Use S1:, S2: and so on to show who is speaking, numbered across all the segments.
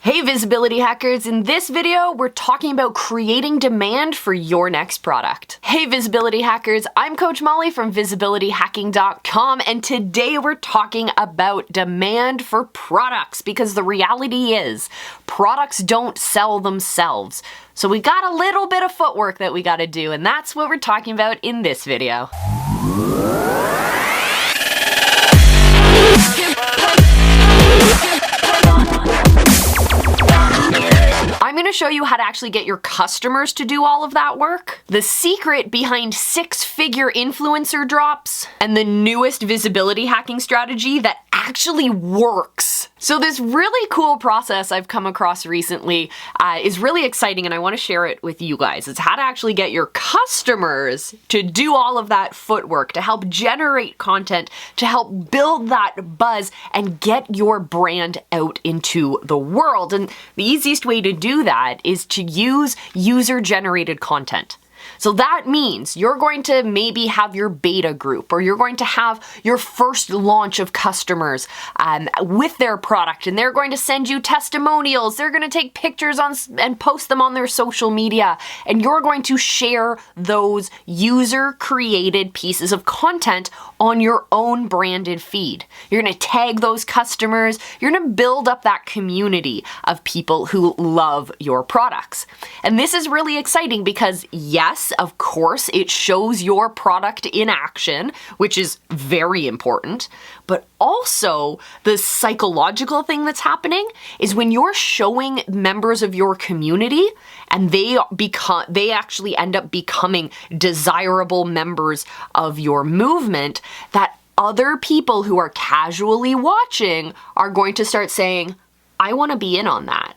S1: Hey visibility hackers, in this video we're talking about creating demand for your next product. Hey visibility hackers, I'm Coach Molly from visibilityhacking.com and today we're talking about demand for products because the reality is products don't sell themselves. So we got a little bit of footwork that we gotta do, and that's what we're talking about in this video. I'm going to show you how to actually get your customers to do all of that work, the secret behind six-figure influencer drops, and the newest visibility hacking strategy that actually works. So this really cool process I've come across recently is really exciting, and I want to share it with you guys. It's how to actually get your customers to do all of that footwork, to help generate content, to help build that buzz, and get your brand out into the world. And the easiest way to do that is to use user-generated content. So that means you're going to maybe have your beta group, or you're going to have your first launch of customers with their product, and they're going to send you testimonials. They're going to take pictures and post them on their social media, and you're going to share those user-created pieces of content on your own branded feed. You're going to tag those customers. You're going to build up that community of people who love your products. And this is really exciting because yes, of course, it shows your product in action, which is very important, but also the psychological thing that's happening is when you're showing members of your community and they actually end up becoming desirable members of your movement, that other people who are casually watching are going to start saying, I want to be in on that.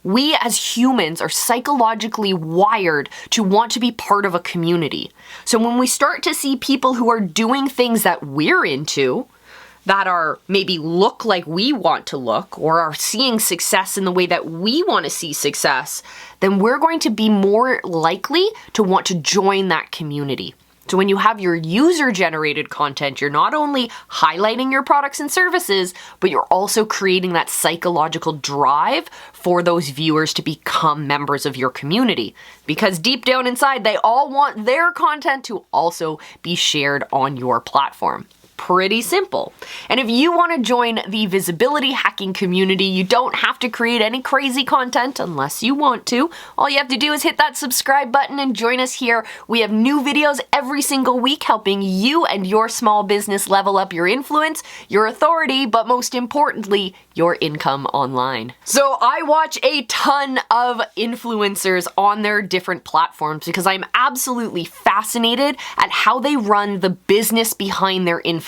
S1: We as humans are psychologically wired to want to be part of a community. So when we start to see people who are doing things that we're into, that are maybe look like we want to look, or are seeing success in the way that we want to see success, then we're going to be more likely to want to join that community. So when you have your user-generated content, you're not only highlighting your products and services, but you're also creating that psychological drive for those viewers to become members of your community. Because deep down inside, they all want their content to also be shared on your platform. Pretty simple. And if you want to join the visibility hacking community, you don't have to create any crazy content unless you want to. All you have to do is hit that subscribe button and join us here. We have new videos every single week helping you and your small business level up your influence, your authority, but most importantly, your income online. So I watch a ton of influencers on their different platforms because I'm absolutely fascinated at how they run the business behind their influence.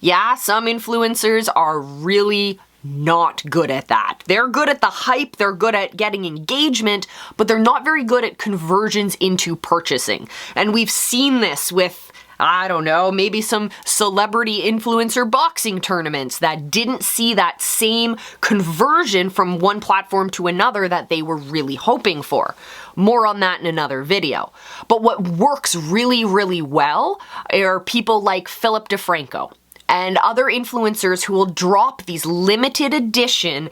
S1: Yeah, some influencers are really not good at that. They're good at the hype, they're good at getting engagement, but they're not very good at conversions into purchasing. And we've seen this with, I don't know, maybe some celebrity influencer boxing tournaments that didn't see that same conversion from one platform to another that they were really hoping for. More on that in another video. But what works really, really well are people like Philip DeFranco and other influencers who will drop these limited edition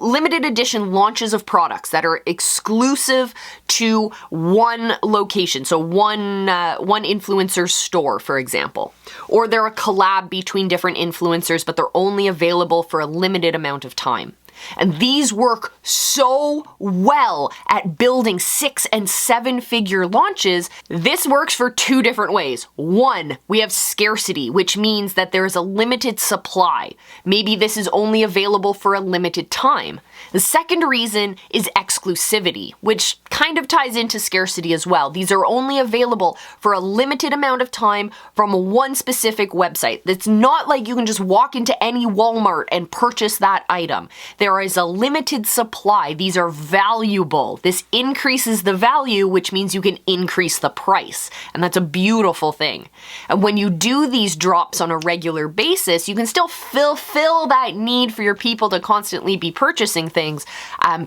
S1: limited edition launches of products that are exclusive to one location. So one influencer store, for example. Or they're a collab between different influencers, but they're only available for a limited amount of time. And these work so well at building 6- and 7-figure launches. This works for two different ways. One, we have scarcity, which means that there is a limited supply. Maybe this is only available for a limited time. The second reason is exclusivity, which kind of ties into scarcity as well. These are only available for a limited amount of time from one specific website. It's not like you can just walk into any Walmart and purchase that item. There is a limited supply. These are valuable. This increases the value, which means you can increase the price. And that's a beautiful thing. And when you do these drops on a regular basis, you can still fulfill that need for your people to constantly be purchasing things,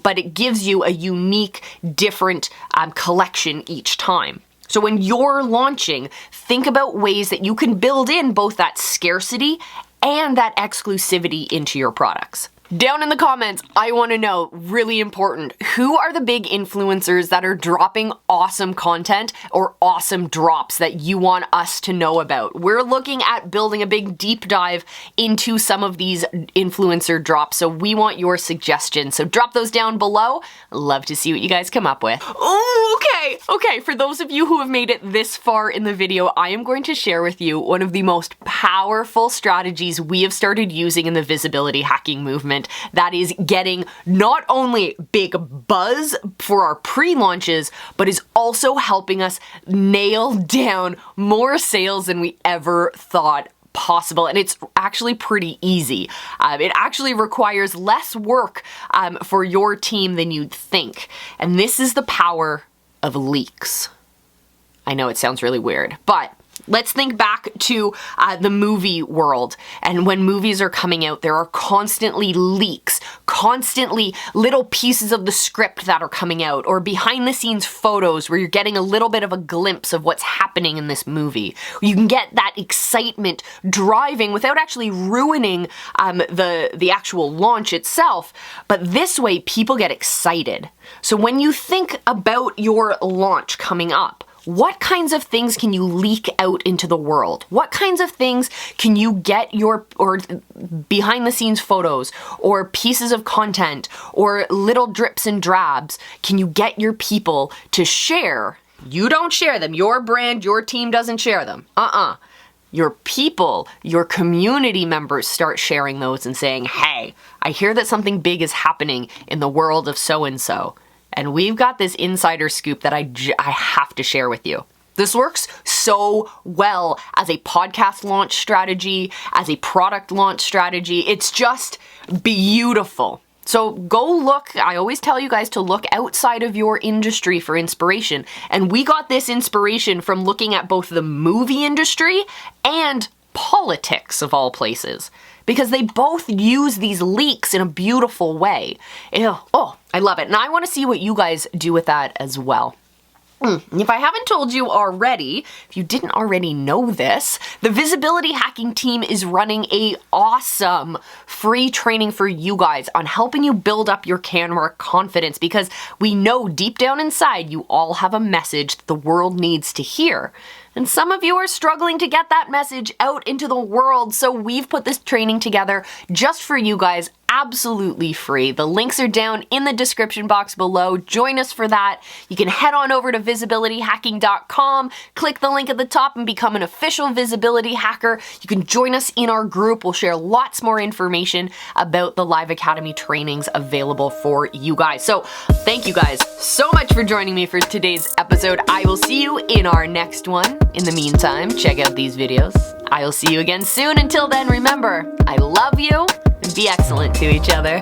S1: but it gives you a unique, different collection each time. So when you're launching, think about ways that you can build in both that scarcity and that exclusivity into your products. Down in the comments, I want to know, really important, who are the big influencers that are dropping awesome content or awesome drops that you want us to know about? We're looking at building a big deep dive into some of these influencer drops, so we want your suggestions. So drop those down below. Love to see what you guys come up with. Oh, okay, for those of you who have made it this far in the video, I am going to share with you one of the most powerful strategies we have started using in the visibility hacking movement. That is getting not only big buzz for our pre-launches, but is also helping us nail down more sales than we ever thought possible. And it's actually pretty easy. It actually requires less work for your team than you'd think. And this is the power of leaks. I know it sounds really weird, but let's think back to the movie world. And when movies are coming out, there are constantly leaks, constantly little pieces of the script that are coming out, or behind the scenes photos where you're getting a little bit of a glimpse of what's happening in this movie. You can get that excitement driving without actually ruining the actual launch itself. But this way, people get excited. So when you think about your launch coming up, what kinds of things can you leak out into the world? What kinds of things can you get your behind the scenes photos or pieces of content or little drips and drabs can you get your people to share? You don't share them. Your brand, your team doesn't share them. Your people, your community members start sharing those and saying, hey, I hear that something big is happening in the world of so-and-so. And we've got this insider scoop that I have to share with you. This works so well as a podcast launch strategy, as a product launch strategy. It's just beautiful. So go look. I always tell you guys to look outside of your industry for inspiration. And we got this inspiration from looking at both the movie industry and politics, of all places, because they both use these leaks in a beautiful way. Oh, I love it. And I want to see what you guys do with that as well. If I haven't told you already, if you didn't already know this, the visibility hacking team is running a awesome free training for you guys on helping you build up your camera confidence, because we know deep down inside you all have a message that the world needs to hear. And some of you are struggling to get that message out into the world, so we've put this training together just for you guys, absolutely free. The links are down in the description box below. Join us for that. You can head on over to visibilityhacking.com, click the link at the top and become an official visibility hacker. You can join us in our group. We'll share lots more information about the Live Academy trainings available for you guys. So thank you guys so much for joining me for today's episode. I will see you in our next one. In the meantime, check out these videos. I will see you again soon. Until then, remember, I love you and be excellent to each other.